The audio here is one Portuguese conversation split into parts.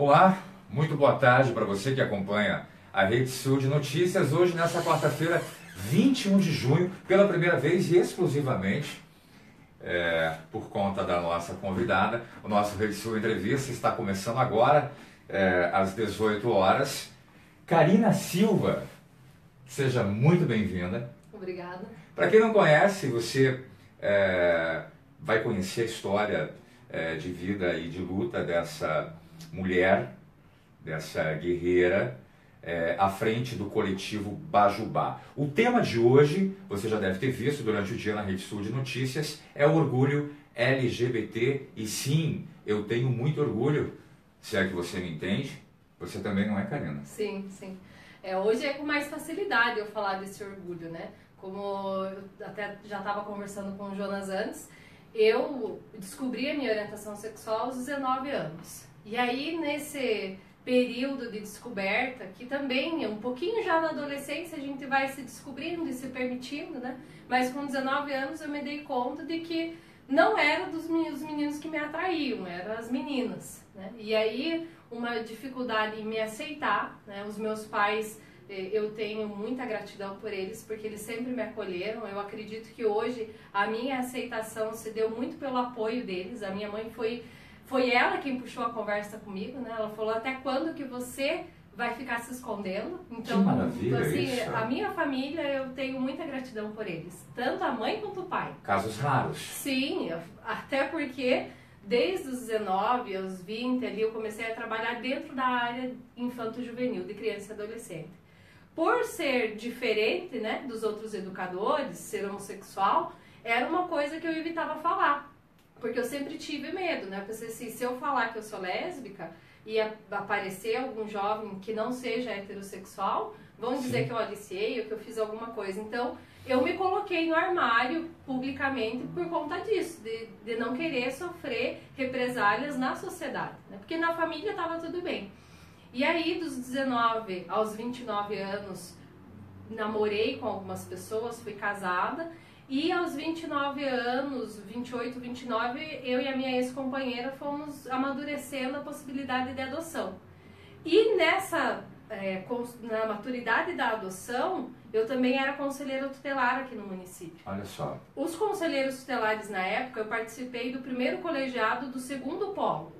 Olá, muito boa tarde para você que acompanha a Rede Sul de Notícias. Hoje, nessa quarta-feira, 21 de junho, pela primeira vez e exclusivamente por conta da nossa convidada, o nosso Rede Sul Entrevista está começando agora, às 18 horas. Karina Silva, seja muito bem-vinda. Obrigada. Para quem não conhece, você vai conhecer a história de vida e de luta dessa mulher, dessa guerreira, à frente do coletivo Bajubá. O tema de hoje, você já deve ter visto durante o dia na Rede Sul de Notícias, é o orgulho LGBT. E sim, eu tenho muito orgulho, se é que você me entende. Você também não é, Karina? Sim, sim. Hoje é com mais facilidade eu falar desse orgulho, né? Como eu até já estava conversando com o Jonas antes, eu descobri a minha orientação sexual aos 19 anos. E aí, nesse período de descoberta, que também um pouquinho já na adolescência a gente vai se descobrindo e se permitindo, né? Mas com 19 anos eu me dei conta de que não era dos meninos que me atraíam, eram as meninas, né? E aí uma dificuldade em me aceitar, né? Os meus pais, eu tenho muita gratidão por eles, porque eles sempre me acolheram. Eu acredito que hoje a minha aceitação se deu muito pelo apoio deles. A minha mãe foi ela quem puxou a conversa comigo, né? Ela falou: até quando que você vai ficar se escondendo? Então, que maravilha, assim, isso. A minha família, eu tenho muita gratidão por eles, tanto a mãe quanto o pai. Casos raros. Sim, até porque desde os 19 aos 20 ali eu comecei a trabalhar dentro da área infanto-juvenil, de criança e adolescente. Por ser diferente, né, dos outros educadores, ser homossexual, era uma coisa que eu evitava falar. Porque eu sempre tive medo, né? Eu pensei assim, se eu falar que eu sou lésbica e aparecer algum jovem que não seja heterossexual, vão dizer que eu aliciei ou que eu fiz alguma coisa. Então, eu me coloquei no armário publicamente por conta disso, de não querer sofrer represálias na sociedade, né? Porque na família estava tudo bem. E aí, dos 19 aos 29 anos, namorei com algumas pessoas, fui casada. E aos 29 anos, 28, 29, eu e a minha ex-companheira fomos amadurecendo a possibilidade de adoção. E na maturidade da adoção, eu também era conselheira tutelar aqui no município. Olha só. Os conselheiros tutelares na época, eu participei do primeiro colegiado do segundo polo.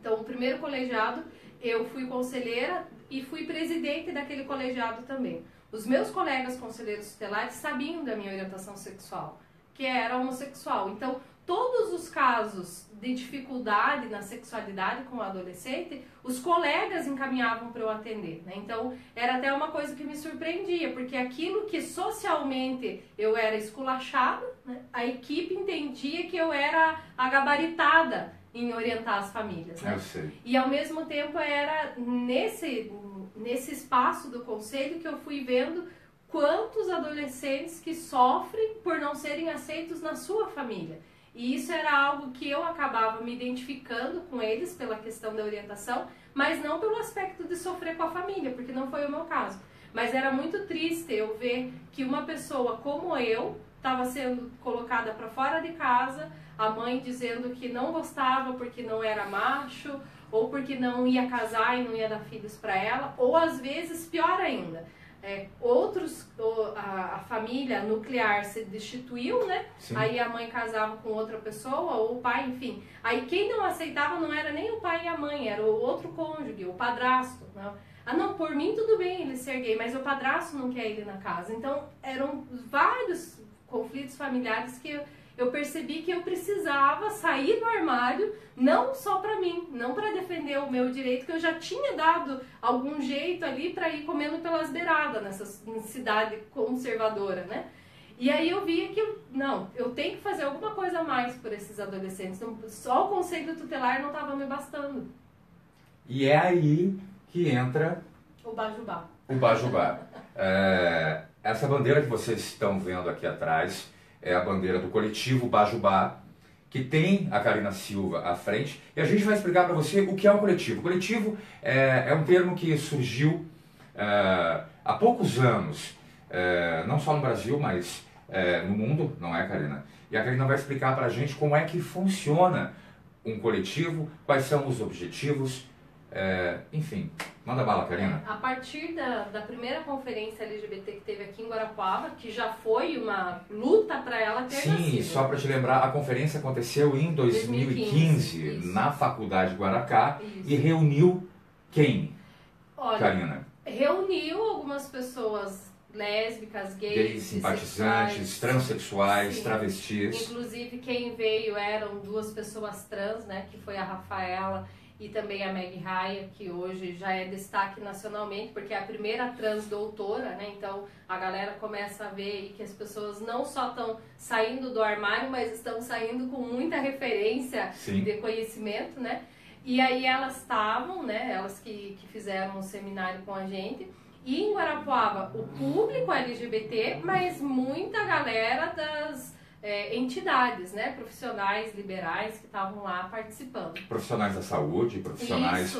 Então, o primeiro colegiado, eu fui conselheira e fui presidente daquele colegiado também. Os meus colegas conselheiros tutelares sabiam da minha orientação sexual, que era homossexual. Então, todos os casos de dificuldade na sexualidade com o adolescente, os colegas encaminhavam para eu atender, né? Então, era até uma coisa que me surpreendia, porque aquilo que socialmente eu era esculachada, né, a equipe entendia que eu era a gabaritada em orientar as famílias, né? Eu sei. E ao mesmo tempo era nesse espaço do conselho que eu fui vendo quantos adolescentes que sofrem por não serem aceitos na sua família. E isso era algo que eu acabava me identificando com eles pela questão da orientação, mas não pelo aspecto de sofrer com a família, porque não foi o meu caso. Mas era muito triste eu ver que uma pessoa como eu estava sendo colocada para fora de casa, a mãe dizendo que não gostava porque não era macho, ou porque não ia casar e não ia dar filhos para ela, ou às vezes, pior ainda, a família nuclear se destituiu, né? Sim. Aí a mãe casava com outra pessoa, ou o pai, enfim. Aí quem não aceitava não era nem o pai e a mãe, era o outro cônjuge, o padrasto, né? Ah, não, por mim tudo bem ele ser gay, mas o padrasto não quer ele na casa. Então, eram vários conflitos familiares que eu percebi que eu precisava sair do armário, não só para mim, não para defender o meu direito, que eu já tinha dado algum jeito ali para ir comendo pelas beiradas nessa cidade conservadora, né? E aí eu via que eu tenho que fazer alguma coisa a mais por esses adolescentes. Então, só o conselho tutelar não estava me bastando. E é aí que entra o Bajubá. O Bajubá. Essa bandeira que vocês estão vendo aqui atrás é a bandeira do coletivo Bajubá, que tem a Karina Silva à frente. E a gente vai explicar para você o que é um coletivo. O coletivo é um termo que surgiu há poucos anos, não só no Brasil, mas no mundo, não é, Karina? E a Karina vai explicar para a gente como é que funciona um coletivo, quais são os objetivos, Enfim, manda bala, Karina. A partir da primeira conferência LGBT que teve aqui em Guarapuava, que já foi uma luta para ela ter nascido. Sim, só para te lembrar, a conferência aconteceu em 2015 isso. na Faculdade Guaracá. Isso. E reuniu quem, Olha, Karina? Reuniu algumas pessoas lésbicas, gays, simpatizantes, transexuais, sim. Travestis. Inclusive quem veio eram 2 pessoas trans, né, que foi a Rafaela e também a Meg Raya, que hoje já é destaque nacionalmente, porque é a primeira trans doutora, né, então a galera começa a ver aí que as pessoas não só estão saindo do armário, mas estão saindo com muita referência de conhecimento, né, e aí elas estavam, né, elas que fizeram um seminário com a gente. E em Guarapuava, o público LGBT, mas muita galera das entidades, né, profissionais liberais que estavam lá participando. Profissionais da saúde, profissionais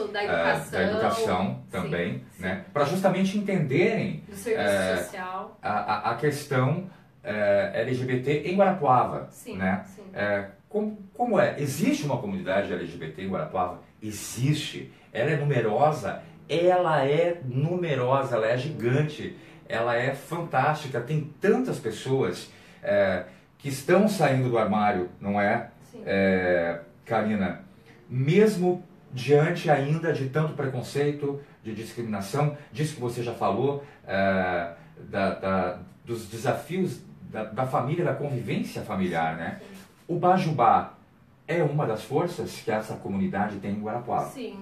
da educação também, sim, né, para justamente entenderem do serviço social. A questão LGBT em Guarapuava. Sim, né? Sim. Como é? Existe uma comunidade LGBT em Guarapuava? Existe. Ela é numerosa. Ela é numerosa, ela é gigante, ela é fantástica, tem tantas pessoas que estão saindo do armário, não é, Karina? Mesmo diante ainda de tanto preconceito, de discriminação, disso que você já falou, dos desafios da família, da convivência familiar, né? O Bajubá é uma das forças que essa comunidade tem em Guarapuava. Sim.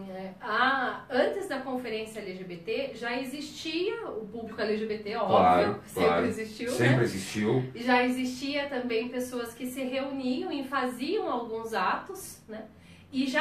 Antes da conferência LGBT, já existia o público LGBT, óbvio, sempre existiu, sempre né? existiu. Já existia também pessoas que se reuniam e faziam alguns atos, né? E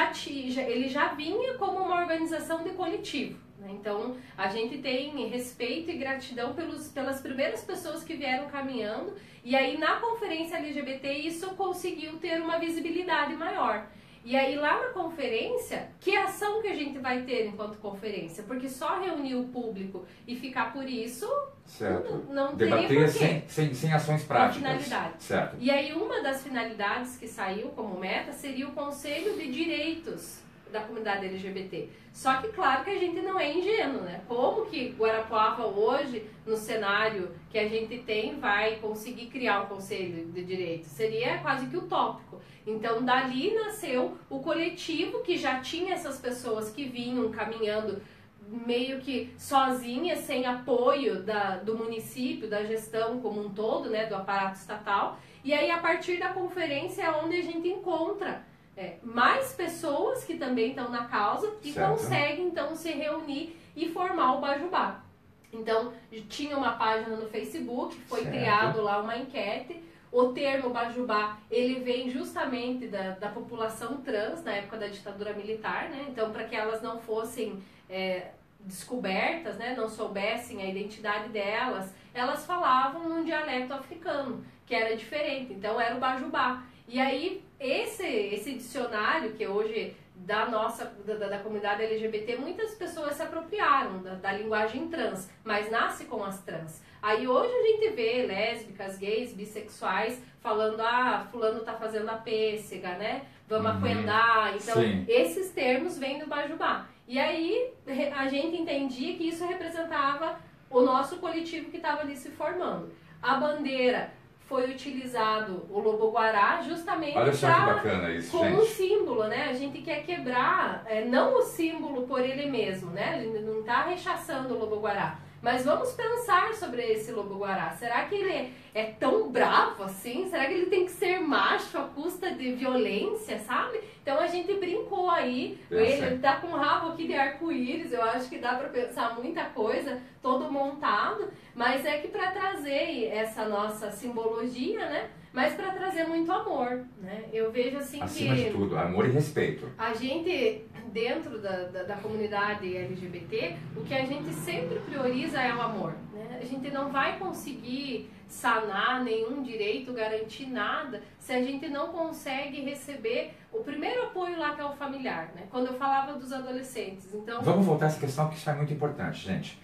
ele já vinha como uma organização de coletivo. Então, a gente tem respeito e gratidão pelas primeiras pessoas que vieram caminhando, e aí na conferência LGBT isso conseguiu ter uma visibilidade maior. E aí lá na conferência, que ação que a gente vai ter enquanto conferência? Porque só reunir o público e ficar por isso, certo, não debater teria porquê. sem ações práticas. Finalidade. Certo. E aí uma das finalidades que saiu como meta seria o Conselho de Direitos da comunidade LGBT. Só que claro que a gente não é ingênuo, né? Como que Guarapuava hoje, no cenário que a gente tem, vai conseguir criar um conselho de direitos? Seria quase que utópico. Então dali nasceu o coletivo que já tinha essas pessoas que vinham caminhando meio que sozinhas, sem apoio do município, da gestão como um todo, né, do aparato estatal. E aí a partir da conferência é onde a gente encontra mais pessoas que também estão na causa e conseguem então se reunir e formar o Bajubá. Então tinha uma página no Facebook, foi criado lá uma enquete. O termo Bajubá, ele vem justamente da população trans na época da ditadura militar, né? Então para que elas não fossem descobertas, né? Não soubessem a identidade delas, elas falavam num dialeto africano, que era diferente, então era o Bajubá. E aí, esse dicionário, que hoje da comunidade LGBT, muitas pessoas se apropriaram da linguagem trans, mas nasce com as trans. Aí hoje a gente vê lésbicas, gays, bissexuais falando, fulano tá fazendo a pêssega, né? Vamos aquendar. Então, esses termos vêm do Bajubá. E aí a gente entendia que isso representava o nosso coletivo que estava ali se formando. A bandeira foi utilizado o lobo-guará justamente como um símbolo, né? A gente quer quebrar, não o símbolo por ele mesmo, né? A gente não está rechaçando o lobo-guará, mas vamos pensar sobre esse lobo-guará. Será que ele é tão bravo assim? Será que ele tem que ser macho à custa de violência, sabe? Então a gente brincou aí, ele tá com um rabo aqui de arco-íris, eu acho que dá para pensar muita coisa, todo montado, mas é que para trazer essa nossa simbologia, né? Mas para trazer muito amor, né? Eu vejo assim acima de tudo, amor e respeito. A gente, dentro da comunidade LGBT, o que a gente sempre prioriza é o amor, né? A gente não vai conseguir sanar nenhum direito, garantir nada, se a gente não consegue receber o primeiro apoio lá, que é o familiar, né? Quando eu falava dos adolescentes, então... Vamos voltar a essa questão, porque isso é muito importante, gente.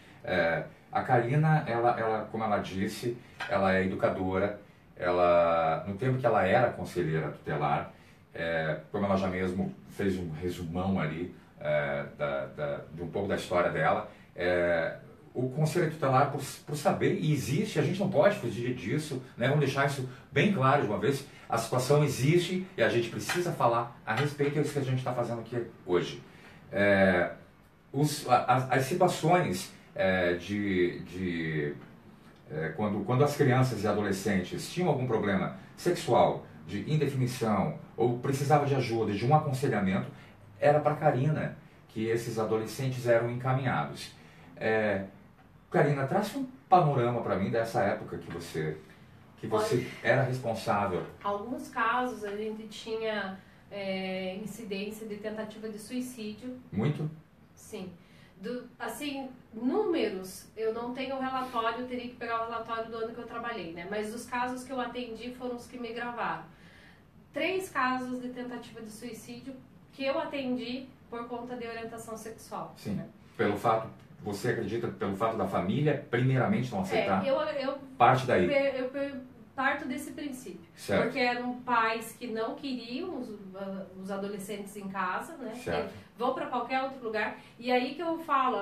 A Karina, ela, como ela disse, ela é educadora. Ela, no tempo que ela era conselheira tutelar, como ela já mesmo fez um resumão ali pouco da história dela. O Conselho Tutelar, por saber, e existe, a gente não pode fugir disso, né? Vamos deixar isso bem claro de uma vez, a situação existe e a gente precisa falar a respeito, é isso que a gente está fazendo aqui hoje. As situações quando as crianças e adolescentes tinham algum problema sexual, de indefinição, ou precisava de ajuda, de um aconselhamento, era para a Karina que esses adolescentes eram encaminhados. Karina, traz um panorama para mim dessa época que você era responsável. Alguns casos a gente tinha incidência de tentativa de suicídio. Muito? Sim. Assim, números, eu não tenho relatório, eu teria que pegar o relatório do ano que eu trabalhei, né? Mas os casos que eu atendi foram os que me gravaram. 3 casos de tentativa de suicídio que eu atendi por conta de orientação sexual. Sim, né? Você acredita pelo fato da família, primeiramente, não aceitar? Eu parte daí. Eu parto desse princípio. Certo. Porque eram pais que não queriam os adolescentes em casa, né? Certo. Vão para qualquer outro lugar. E aí que eu falo,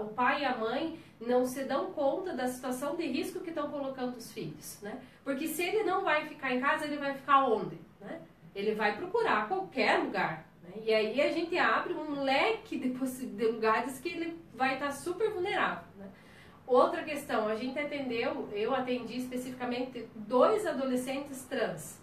o pai e a mãe não se dão conta da situação de risco que estão colocando os filhos, né? Porque se ele não vai ficar em casa, ele vai ficar onde? Né? Ele vai procurar qualquer lugar. E aí a gente abre um leque de lugares que ele vai estar super vulnerável. Né? Outra questão, eu atendi especificamente 2 adolescentes trans.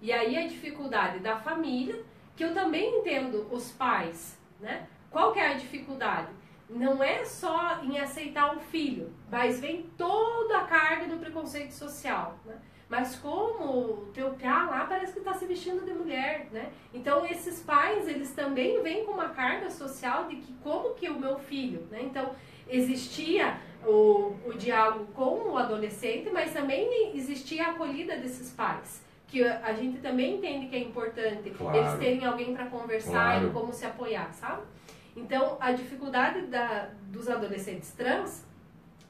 E aí a dificuldade da família, que eu também entendo os pais. Né? Qual que é a dificuldade? Não é só em aceitar o filho, mas vem toda a carga do preconceito social. Né? Mas como o teu piá lá parece que está se vestindo de mulher, né? Então esses pais, eles também vêm com uma carga social de que como que o meu filho, né? Então existia o diálogo com o adolescente, mas também existia a acolhida desses pais. Que a gente também entende que é importante eles terem alguém para conversar e como se apoiar, sabe? Então a dificuldade dos adolescentes trans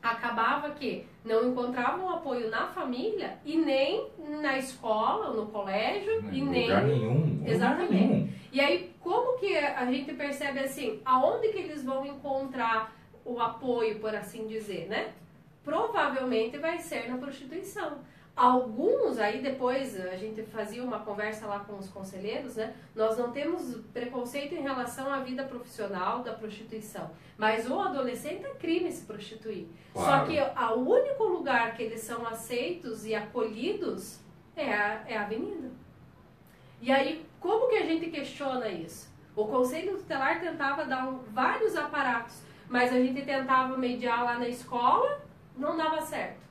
acabava que não encontravam apoio na família e nem na escola, no colégio, em lugar nenhum. Exatamente. Nenhum. E aí, como que a gente percebe assim, aonde que eles vão encontrar o apoio, por assim dizer, né? Provavelmente vai ser na prostituição. Alguns, aí depois a gente fazia uma conversa lá com os conselheiros, né? Nós não temos preconceito em relação à vida profissional da prostituição. Mas o adolescente é crime se prostituir. Claro. Só que o único lugar que eles são aceitos e acolhidos é a avenida. E aí, como que a gente questiona isso? O Conselho Tutelar tentava dar vários aparatos, mas a gente tentava mediar lá na escola, não dava certo.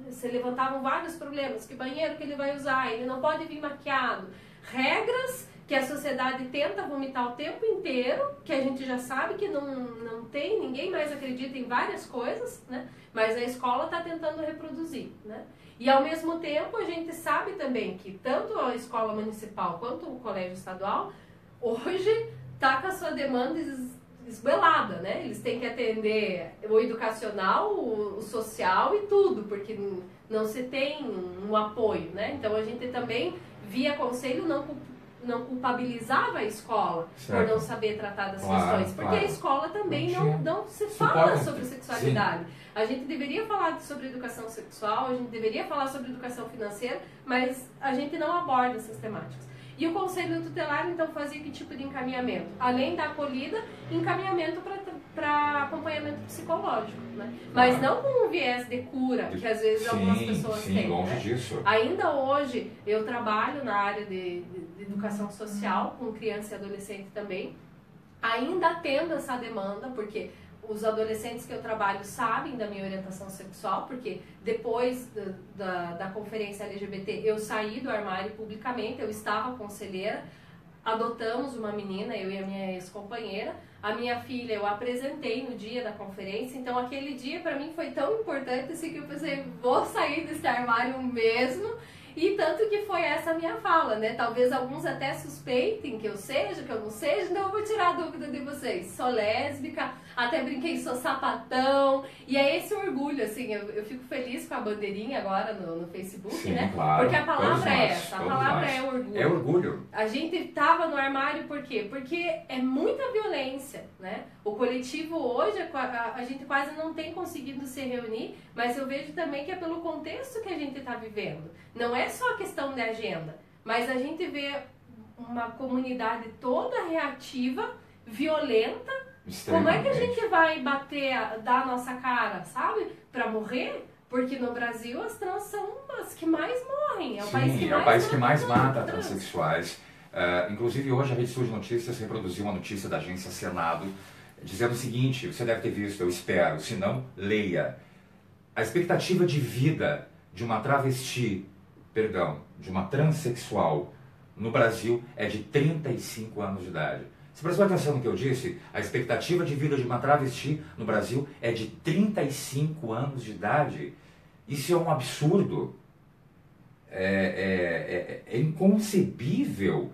Se levantavam vários problemas, que banheiro que ele vai usar, ele não pode vir maquiado. Regras que a sociedade tenta vomitar o tempo inteiro, que a gente já sabe que não tem, ninguém mais acredita em várias coisas, né? Mas a escola está tentando reproduzir, né? E ao mesmo tempo a gente sabe também que tanto a escola municipal quanto o colégio estadual, hoje está com a sua demanda esbelada, né? Eles têm que atender o educacional, o social e tudo, porque não se tem um apoio, né? Então a gente também, via conselho, não culpabilizava a escola por não saber tratar das questões, porque a escola também não se fala sobre sexualidade. Sim. A gente deveria falar sobre educação sexual, a gente deveria falar sobre educação financeira, mas a gente não aborda essas temáticas. E o Conselho Tutelar, então, fazia que tipo de encaminhamento? Além da acolhida, encaminhamento para acompanhamento psicológico, né? Mas não com um viés de cura, que às vezes algumas pessoas têm. Longe né? disso. Ainda hoje, eu trabalho na área de educação social, com criança e adolescente também, ainda atendo essa demanda, porque os adolescentes que eu trabalho sabem da minha orientação sexual, porque depois da conferência LGBT eu saí do armário publicamente, eu estava conselheira, adotamos uma menina, eu e a minha ex-companheira, a minha filha eu apresentei no dia da conferência, então aquele dia para mim foi tão importante assim, que eu pensei, vou sair desse armário mesmo. E tanto que foi essa a minha fala, né? Talvez alguns até suspeitem que eu seja, que eu não seja, então eu vou tirar a dúvida de vocês. Sou lésbica, até brinquei, sou sapatão. E é esse orgulho, assim, eu fico feliz com a bandeirinha agora no Facebook, Sim, né? claro. Porque a palavra é Nós, essa, a palavra nós. é orgulho. É orgulho. A gente tava no armário por quê? Porque é muita violência, né? O coletivo hoje, a gente quase não tem conseguido se reunir, mas eu vejo também que é pelo contexto que a gente está vivendo. Não é só questão de agenda, mas a gente vê uma comunidade toda reativa, violenta. Como é que a gente vai bater, dar a nossa cara, sabe? Pra morrer? Porque no Brasil as trans são as que mais morrem. É o país que mais mata transexuais. Inclusive hoje a Rede Sul de Notícias reproduziu uma notícia da agência Senado dizendo o seguinte, você deve ter visto, eu espero, se não, leia. A expectativa de vida de uma de uma transexual no Brasil é de 35 anos de idade. Você prestou atenção no que eu disse? A expectativa de vida de uma travesti no Brasil é de 35 anos de idade. Isso é um absurdo. É inconcebível,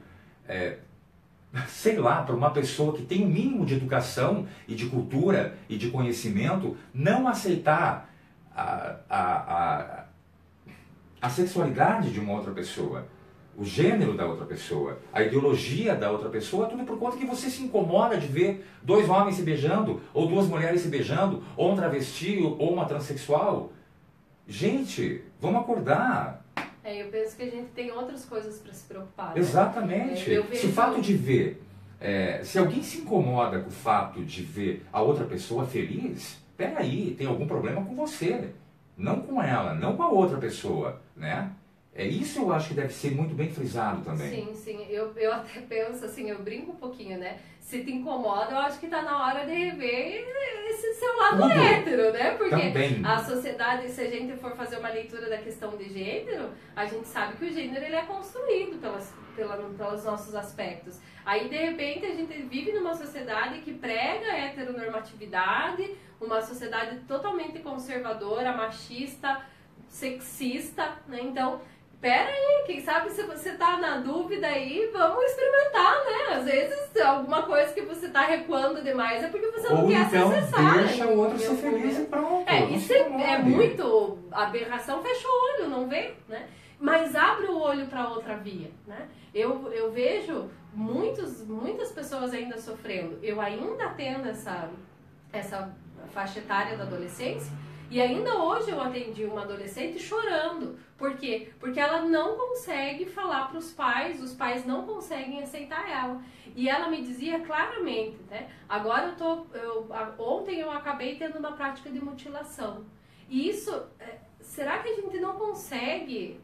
sei lá, para uma pessoa que tem o mínimo de educação e de cultura e de conhecimento, não aceitar a sexualidade de uma outra pessoa, o gênero da outra pessoa, a ideologia da outra pessoa, tudo por conta que você se incomoda de ver dois homens se beijando, ou duas mulheres se beijando, ou um travesti, ou uma transexual. Gente, vamos acordar. Eu penso que a gente tem outras coisas para se preocupar. Né? Exatamente. Se o fato de ver, se alguém se incomoda com o fato de ver a outra pessoa feliz, peraí, tem algum problema com você, não com ela, não com a outra pessoa, né? Isso eu acho que deve ser muito bem frisado também. Sim. Eu até penso assim, eu brinco um pouquinho, né? Se te incomoda, eu acho que tá na hora de rever esse seu lado hétero, né? Porque também. A sociedade, se a gente for fazer uma leitura da questão de gênero, a gente sabe que o gênero ele é construído pelos nossos aspectos. Aí, de repente, a gente vive numa sociedade que prega a heteronormatividade, uma sociedade totalmente conservadora, machista, sexista, né? Então, pera aí, quem sabe se você tá na dúvida aí, vamos experimentar, né? Às vezes alguma coisa que você tá recuando demais é porque você não quer se acessar. Deixa o outro ser feliz e pronto. Isso é muito aberração, fecha o olho, não vê, né? Mas abre o olho para outra via, né? Eu vejo muitas pessoas ainda sofrendo. Eu ainda tendo essa faixa etária da adolescência. E ainda hoje eu atendi uma adolescente chorando. Por quê? Porque ela não consegue falar para os pais não conseguem aceitar ela. E ela me dizia claramente, né? Agora ontem eu acabei tendo uma prática de mutilação. E isso, será que a gente não consegue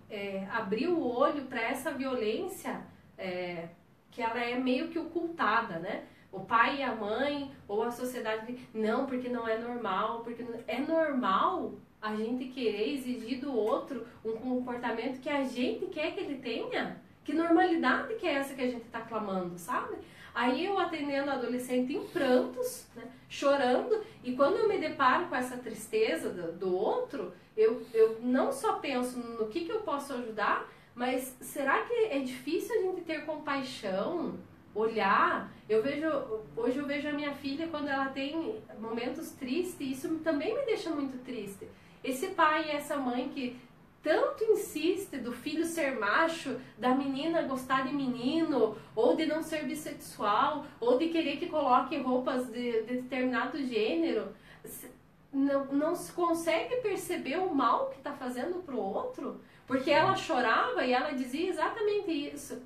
abrir o olho para essa violência que ela é meio que ocultada, né? O pai e a mãe, ou a sociedade, não, porque não é normal, porque não... É normal a gente querer exigir do outro um comportamento que a gente quer que ele tenha? Que normalidade que é essa que a gente está clamando, sabe? Aí eu atendendo a adolescente em prantos, né, chorando, e quando eu me deparo com essa tristeza do outro, eu não só penso no que eu posso ajudar, mas será que é difícil a gente ter compaixão? Olhar, hoje eu vejo a minha filha quando ela tem momentos tristes, e isso também me deixa muito triste. Esse pai e essa mãe que tanto insiste do filho ser macho, da menina gostar de menino, ou de não ser bissexual, ou de querer que coloque roupas de determinado gênero, não se consegue perceber o mal que está fazendo pro outro, porque ela chorava e ela dizia exatamente isso.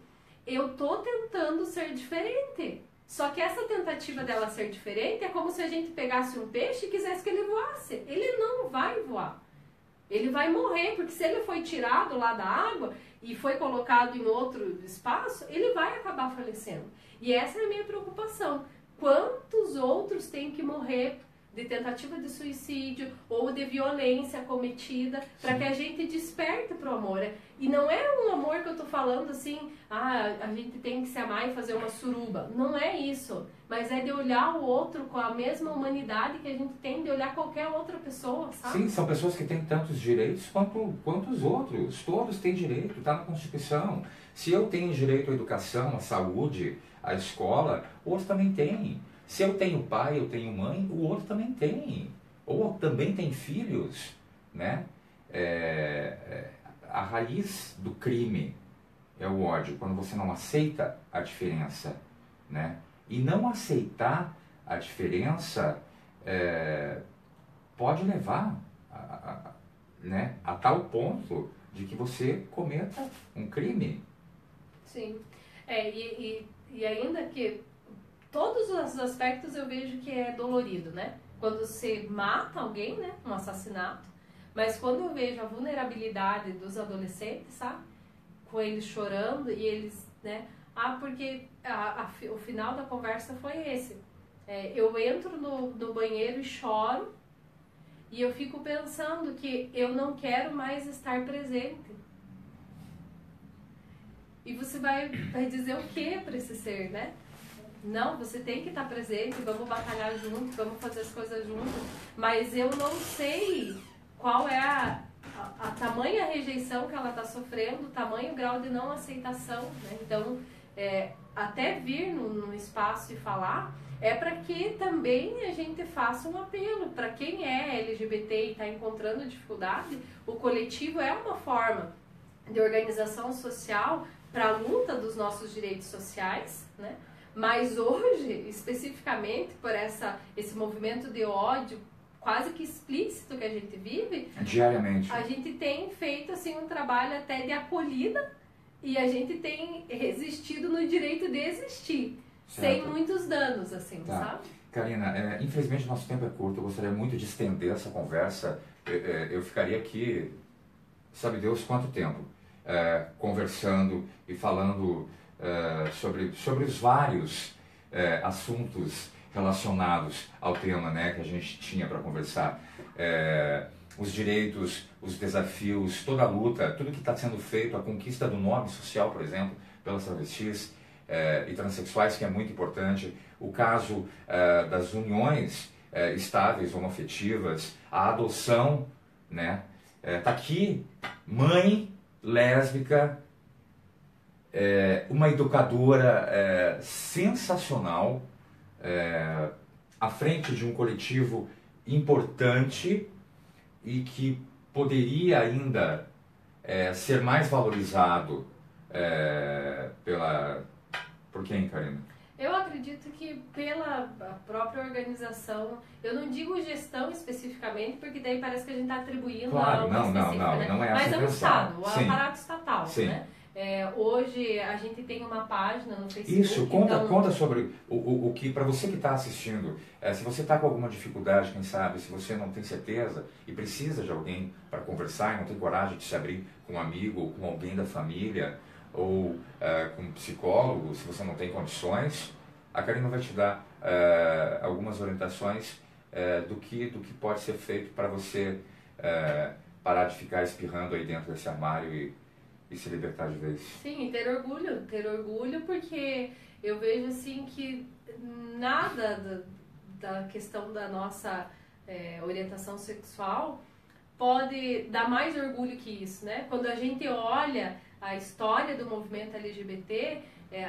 Eu tô tentando ser diferente. Só que essa tentativa dela ser diferente é como se a gente pegasse um peixe e quisesse que ele voasse. Ele não vai voar. Ele vai morrer, porque se ele foi tirado lá da água e foi colocado em outro espaço, ele vai acabar falecendo. E essa é a minha preocupação. Quantos outros têm que morrer de tentativa de suicídio ou de violência cometida para que a gente desperte pro amor? E não é um amor que eu tô falando assim, a gente tem que se amar e fazer uma suruba. Não é isso. Mas é de olhar o outro com a mesma humanidade que a gente tem de olhar qualquer outra pessoa, sabe? Sim, são pessoas que têm tantos direitos quanto os outros. Todos têm direito, está na Constituição. Se eu tenho direito à educação, à saúde, à escola, outros também têm. Se eu tenho pai, eu tenho mãe, o outro também tem. Ou também tem filhos, né? A raiz do crime é o ódio, quando você não aceita a diferença, né? E não aceitar a diferença pode levar né, a tal ponto de que você cometa um crime. Sim. E ainda que todos os aspectos eu vejo que é dolorido, né? Quando você mata alguém, né? Um assassinato. Mas quando eu vejo a vulnerabilidade dos adolescentes, sabe? Com eles chorando e eles, né? Porque o final da conversa foi esse. Eu entro no banheiro e choro e eu fico pensando que eu não quero mais estar presente. E você vai dizer o que para esse ser, né? Não, você tem que estar presente, vamos batalhar juntos, vamos fazer as coisas juntos. Mas eu não sei qual é a tamanha rejeição que ela está sofrendo, o tamanho grau de não aceitação, né? Então, até vir no espaço e falar, para que também a gente faça um apelo. Para quem é LGBT e está encontrando dificuldade, o coletivo é uma forma de organização social para a luta dos nossos direitos sociais, né? Mas hoje, especificamente por esse movimento de ódio quase que explícito que a gente vive, diariamente, a gente tem feito assim um trabalho até de acolhida e a gente tem resistido no direito de existir, certo, sem muitos danos, assim, tá, sabe? Karina, infelizmente nosso tempo é curto, eu gostaria muito de estender essa conversa, eu ficaria aqui, sabe Deus quanto tempo, conversando e falando sobre os vários assuntos relacionados ao tema, né, que a gente tinha para conversar. Os direitos, os desafios, toda a luta, tudo que está sendo feito, a conquista do nome social, por exemplo, pelas travestis e transexuais, que é muito importante. O caso das uniões estáveis, homoafetivas, a adoção, né? Tá aqui, mãe lésbica, uma educadora sensacional, à frente de um coletivo importante e que poderia ainda ser mais valorizado por quem, Karina? Eu acredito que pela própria organização, eu não digo gestão especificamente, porque daí parece que a gente está atribuindo claro, algo específico, né? Não é mas é o Estado, o Sim. aparato estatal, Sim. né? Hoje a gente tem uma página no Facebook. Isso, conta sobre o que, para você que está assistindo, se você está com alguma dificuldade, quem sabe, se você não tem certeza e precisa de alguém para conversar e não tem coragem de se abrir com um amigo ou com alguém da família ou com um psicólogo, se você não tem condições, a Karina vai te dar algumas orientações do que pode ser feito para você parar de ficar espirrando aí dentro desse armário e se libertar de vez. Sim, e ter orgulho porque eu vejo assim que nada da questão da nossa orientação sexual pode dar mais orgulho que isso, né? Quando a gente olha a história do movimento LGBT,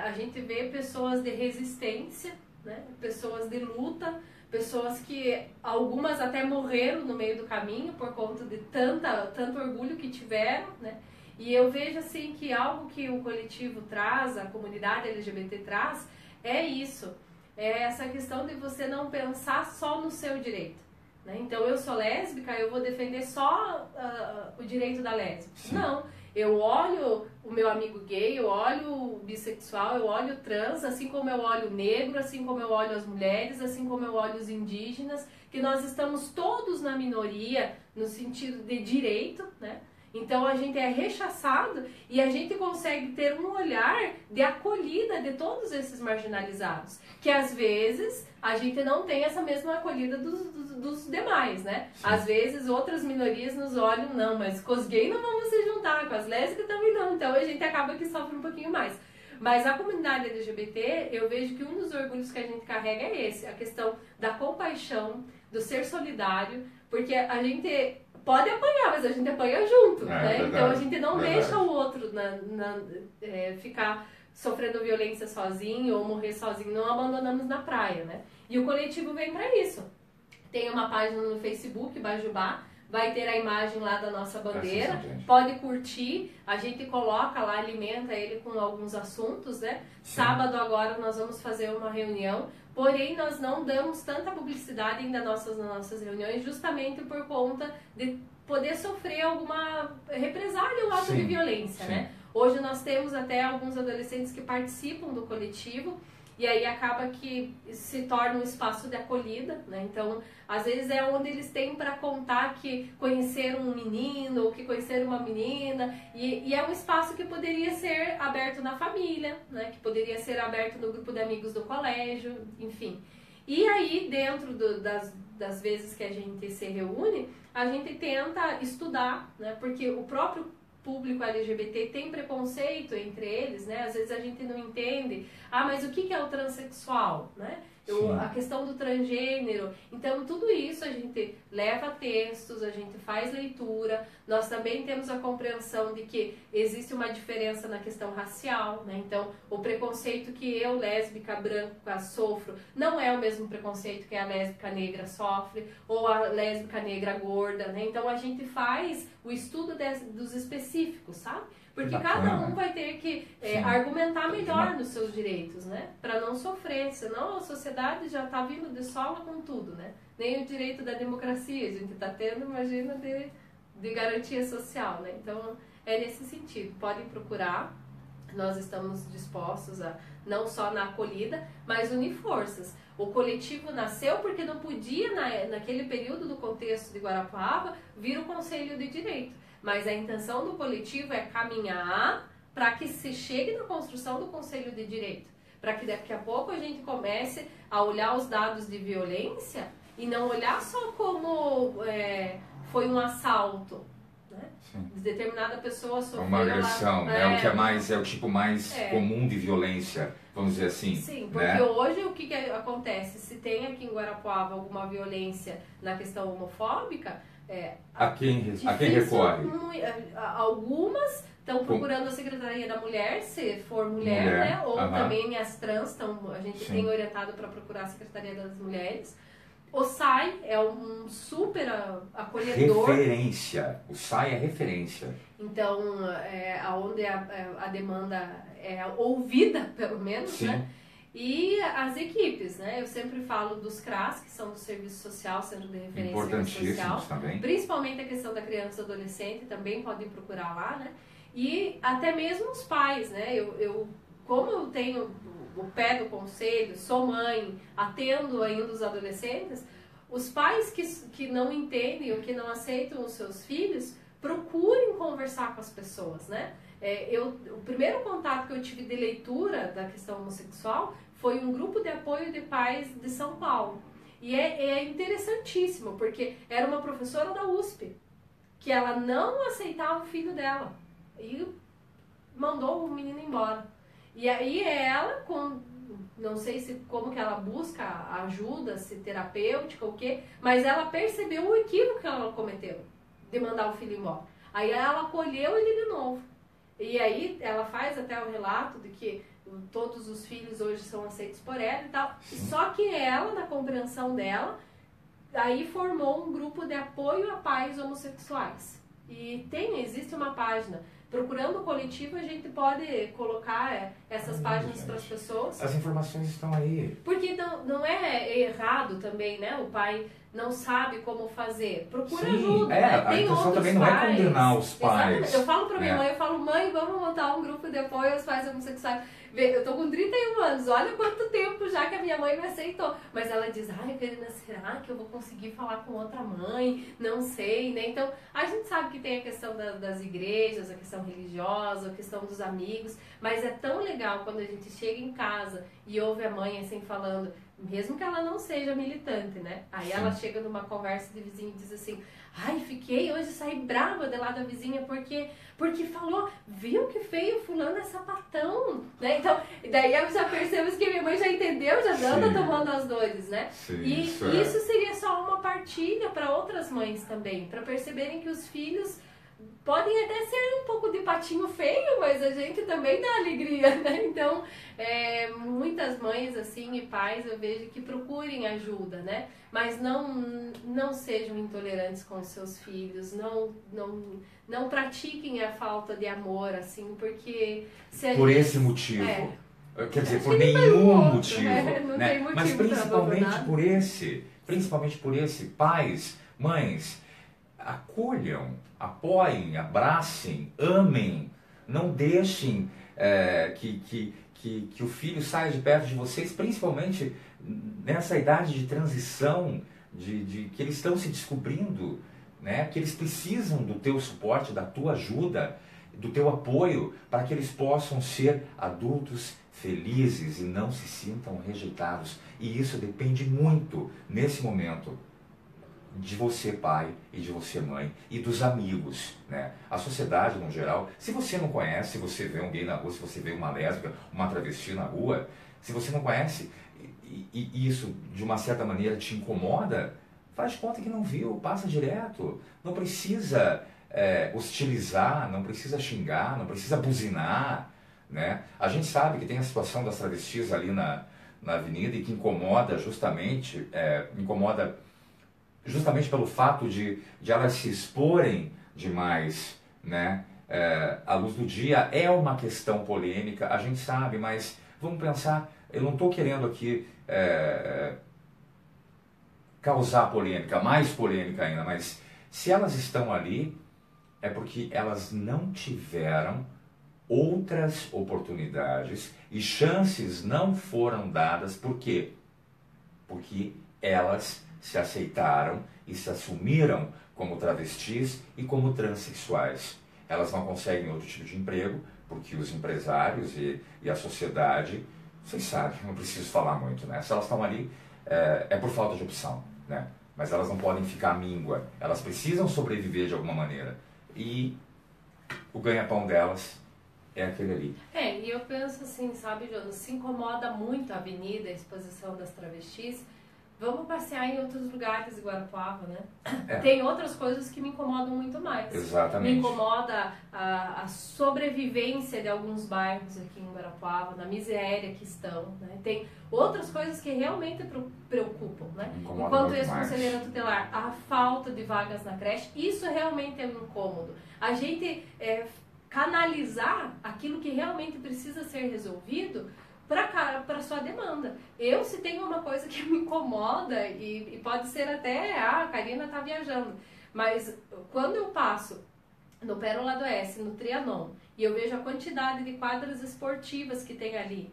a gente vê pessoas de resistência, né? Pessoas de luta, pessoas que algumas até morreram no meio do caminho por conta de tanto orgulho que tiveram, né? E eu vejo assim que algo que o coletivo traz, a comunidade LGBT traz, é isso. É essa questão de você não pensar só no seu direito, né? Então eu sou lésbica, eu vou defender só o direito da lésbica. Sim. Não, eu olho o meu amigo gay, eu olho o bissexual, eu olho o trans, assim como eu olho o negro, assim como eu olho as mulheres, assim como eu olho os indígenas, que nós estamos todos na minoria no sentido de direito, né? Então a gente é rechaçado e a gente consegue ter um olhar de acolhida de todos esses marginalizados, que às vezes a gente não tem essa mesma acolhida dos demais, né? Sim. Às vezes outras minorias nos olham, não, mas com os gays não vamos se juntar, com as lésbicas também não, então a gente acaba que sofre um pouquinho mais. Mas a comunidade LGBT, eu vejo que um dos orgulhos que a gente carrega é esse, a questão da compaixão, do ser solidário, porque a gente pode apanhar, mas a gente apanha junto, né? Verdade, então a gente não deixa o outro ficar sofrendo violência sozinho ou morrer sozinho, não abandonamos na praia, né? E o coletivo vem para isso. Tem uma página no Facebook, Bajubá, vai ter a imagem lá da nossa bandeira, pode curtir, a gente coloca lá, alimenta ele com alguns assuntos, né? Sim. Sábado agora nós vamos fazer uma reunião, porém nós não damos tanta publicidade ainda nas nossas reuniões, justamente por conta de poder sofrer alguma represália ou ato de violência, né? Hoje nós temos até alguns adolescentes que participam do coletivo, e aí acaba que se torna um espaço de acolhida, né? Então, às vezes é onde eles têm para contar que conheceram um menino ou que conheceram uma menina, e é um espaço que poderia ser aberto na família, né? Que poderia ser aberto no grupo de amigos do colégio, enfim. E aí, dentro das vezes que a gente se reúne, a gente tenta estudar, né? Porque o próprio público LGBT tem preconceito entre eles, né? Às vezes a gente não entende, mas o que é o transexual, né? A questão do transgênero. Então, tudo isso a gente leva textos, a gente faz leitura, nós também temos a compreensão de que existe uma diferença na questão racial, né? Então, o preconceito que eu, lésbica branca, sofro, não é o mesmo preconceito que a lésbica negra sofre, ou a lésbica negra gorda, né? Então, a gente faz o estudo dos específicos, sabe? Porque cada um vai ter que argumentar melhor nos seus direitos, né? Para não sofrer, senão a sociedade já está vindo de sola com tudo, né? Nem o direito da democracia a gente está tendo, imagina, de garantia social, né? Então, é nesse sentido. Podem procurar, nós estamos dispostos a, não só na acolhida, mas unir forças. O coletivo nasceu porque não podia, naquele período do contexto de Guarapuava, vir o Conselho de Direito. Mas a intenção do coletivo é caminhar para que se chegue na construção do Conselho de Direito. Para que daqui a pouco a gente comece a olhar os dados de violência e não olhar só como foi um assalto, né? De determinada pessoa sofreu uma agressão, o que é mais, é o tipo mais comum de violência, vamos dizer assim. Sim, porque hoje o que acontece? Se tem aqui em Guarapuava alguma violência na questão homofóbica, a quem recorre? Algumas estão procurando a Secretaria da Mulher, se for mulher, né? Ou também as trans, a gente tem orientado para procurar a Secretaria das Mulheres. O SAI é um super acolhedor. Referência. O SAI é referência. Então, onde a demanda é ouvida, pelo menos, né? E as equipes, né? Eu sempre falo dos CRAS, que são do Serviço Social, Centro de Referência Social. Também. Principalmente a questão da criança e adolescente, também podem procurar lá, né? E até mesmo os pais, né? Como eu tenho o pé do conselho, sou mãe, atendo ainda os adolescentes, os pais que não entendem ou que não aceitam os seus filhos, procurem conversar com as pessoas, né? O primeiro contato que eu tive de leitura da questão homossexual foi um grupo de apoio de pais de São Paulo. E é interessantíssimo, porque era uma professora da USP, que ela não aceitava o filho dela. E mandou o menino embora. E aí ela, não sei como que ela busca ajuda, se terapêutica ou o quê, mas ela percebeu o equívoco que ela cometeu, de mandar o filho embora. Aí ela acolheu ele de novo. E aí ela faz até o relato de que todos os filhos hoje são aceitos por ela e tal. Só que ela, na compreensão dela, aí formou um grupo de apoio a pais homossexuais. E existe uma página. Procurando o coletivo, a gente pode colocar essas páginas para as pessoas. As informações estão aí. Porque não é errado também, né? O pai não sabe como fazer. Procura ajuda. A intenção também não é condenar os pais. Exatamente. Eu falo para minha mãe, mãe, vamos montar um grupo de apoio aos pais homossexuais. Eu tô com 31 anos, olha quanto tempo já que a minha mãe me aceitou. Mas ela diz, Karina, será que eu vou conseguir falar com outra mãe? Não sei, né? Então, a gente sabe que tem a questão das igrejas, a questão religiosa, a questão dos amigos, mas é tão legal quando a gente chega em casa e ouve a mãe assim falando, mesmo que ela não seja militante, né? Aí ela chega numa conversa de vizinho e diz assim, hoje saí brava de lá da vizinha porque falou, viu que feio, fulano é sapatão, né? Então, daí eu já percebo que minha mãe já entendeu, já anda tomando as dores, né? E isso seria só uma partilha para outras mães também, para perceberem que os filhos podem até ser um pouco de patinho feio, mas a gente também dá alegria, né? Então, muitas mães assim e pais eu vejo que procurem ajuda, né? Mas não sejam intolerantes com os seus filhos, não pratiquem a falta de amor, assim, porque... Por esse motivo. Quer dizer, por nenhum motivo. Não né? tem motivo. Mas principalmente por esse, pais, mães, acolham, apoiem, abracem, amem, não deixem que o filho saia de perto de vocês, principalmente nessa idade de transição, de que eles estão se descobrindo, né? Que eles precisam do teu suporte, da tua ajuda, do teu apoio, para que eles possam ser adultos felizes e não se sintam rejeitados. E isso depende muito, nesse momento, de você pai e de você mãe e dos amigos, né? A sociedade no geral, se você não conhece, se você vê um gay na rua, se você vê uma lésbica, uma travesti na rua, se você não conhece e isso de uma certa maneira te incomoda, faz de conta que não viu, passa direto. Não precisa hostilizar, não precisa xingar, não precisa buzinar, né? A gente sabe que tem a situação das travestis ali na avenida e que incomoda justamente pelo fato de elas se exporem demais, né? À luz do dia. É uma questão polêmica, a gente sabe, mas vamos pensar, eu não estou querendo aqui causar polêmica, mais polêmica ainda, mas se elas estão ali, é porque elas não tiveram outras oportunidades e chances não foram dadas. Por quê? Porque elas se aceitaram e se assumiram como travestis e como transexuais. Elas não conseguem outro tipo de emprego, porque os empresários e a sociedade, vocês sabem, não preciso falar muito, né? Se elas estão ali, é por falta de opção, né? Mas elas não podem ficar à míngua, elas precisam sobreviver de alguma maneira. E o ganha-pão delas é aquele ali. E eu penso assim, sabe, Jonas, se incomoda muito a avenida, a exposição das travestis, vamos passear em outros lugares de Guarapuava, né? Tem outras coisas que me incomodam muito mais. Exatamente. Me incomoda a sobrevivência de alguns bairros aqui em Guarapuava, na miséria que estão, né? Tem outras coisas que realmente preocupam, né? Enquanto ex-conselheira tutelar, a falta de vagas na creche, isso realmente é um incômodo. A gente canalizar aquilo que realmente precisa ser resolvido para sua demanda. Se tem uma coisa que me incomoda, e pode ser até, a Karina está viajando, mas quando eu passo no Pérola do Oeste, no Trianon, e eu vejo a quantidade de quadras esportivas que tem ali,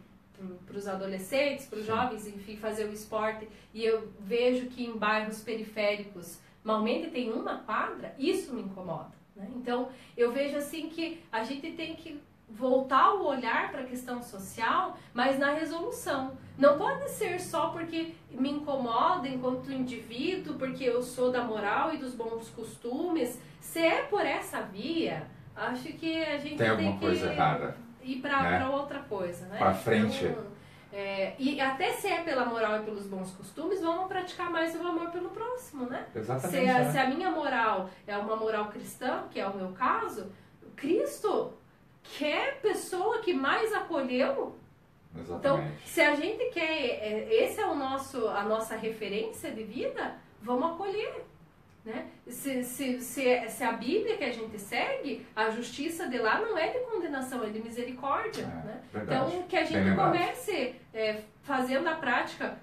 para os adolescentes, para os jovens, enfim, fazer o esporte, e eu vejo que em bairros periféricos, normalmente tem uma quadra, isso me incomoda, né? Então, eu vejo assim que a gente tem que voltar o olhar para a questão social, mas na resolução. Não pode ser só porque me incomoda enquanto indivíduo, porque eu sou da moral e dos bons costumes. Se é por essa via, acho que a gente tem alguma coisa errada, ir para outra coisa, né? Para frente. Então, e até se é pela moral e pelos bons costumes, vamos praticar mais o amor pelo próximo, né? Exatamente. Se a minha moral é uma moral cristã, que é o meu caso, Cristo, que é a pessoa que mais acolheu. Exatamente. Então, se a gente quer, esse é a nossa referência de vida, vamos acolher, né? Se a Bíblia que a gente segue, a justiça de lá não é de condenação, é de misericórdia, né? Verdade. Então, que a gente comece fazendo a prática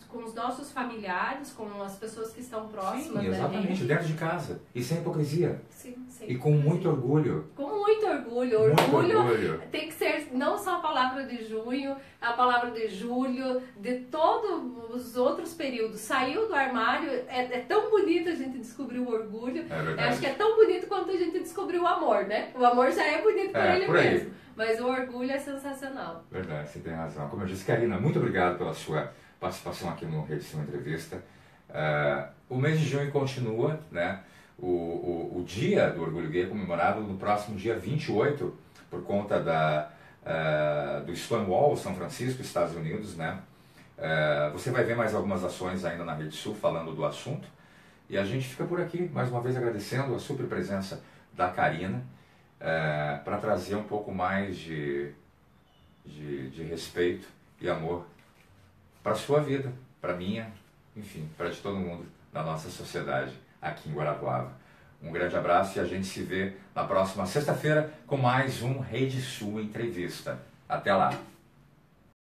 com os nossos familiares, com as pessoas que estão próximas. Sim, exatamente, dentro de casa. E sem hipocrisia. Sim, e com muito orgulho. Com muito orgulho. Orgulho tem que ser não só a palavra de junho, a palavra de julho, de todos os outros períodos. Saiu do armário, é tão bonito a gente descobrir o orgulho. Acho que é tão bonito quanto a gente descobriu o amor, né? O amor já é bonito por ele mesmo. Mas o orgulho é sensacional. Verdade, você tem razão. Como eu disse, Karina, muito obrigado pela sua participação aqui no Rede Sul Entrevista. O mês de junho continua, né? O dia do Orgulho Gay é comemorado no próximo dia 28, por conta do Stonewall, São Francisco, Estados Unidos, né? Você vai ver mais algumas ações ainda na Rede Sul falando do assunto. E a gente fica por aqui, mais uma vez agradecendo a super presença da Karina, para trazer um pouco mais de respeito e amor para a sua vida, para a minha, enfim, para de todo mundo da nossa sociedade aqui em Guarapuava. Um grande abraço e a gente se vê na próxima sexta-feira com mais um Rede Sul Entrevista. Até lá!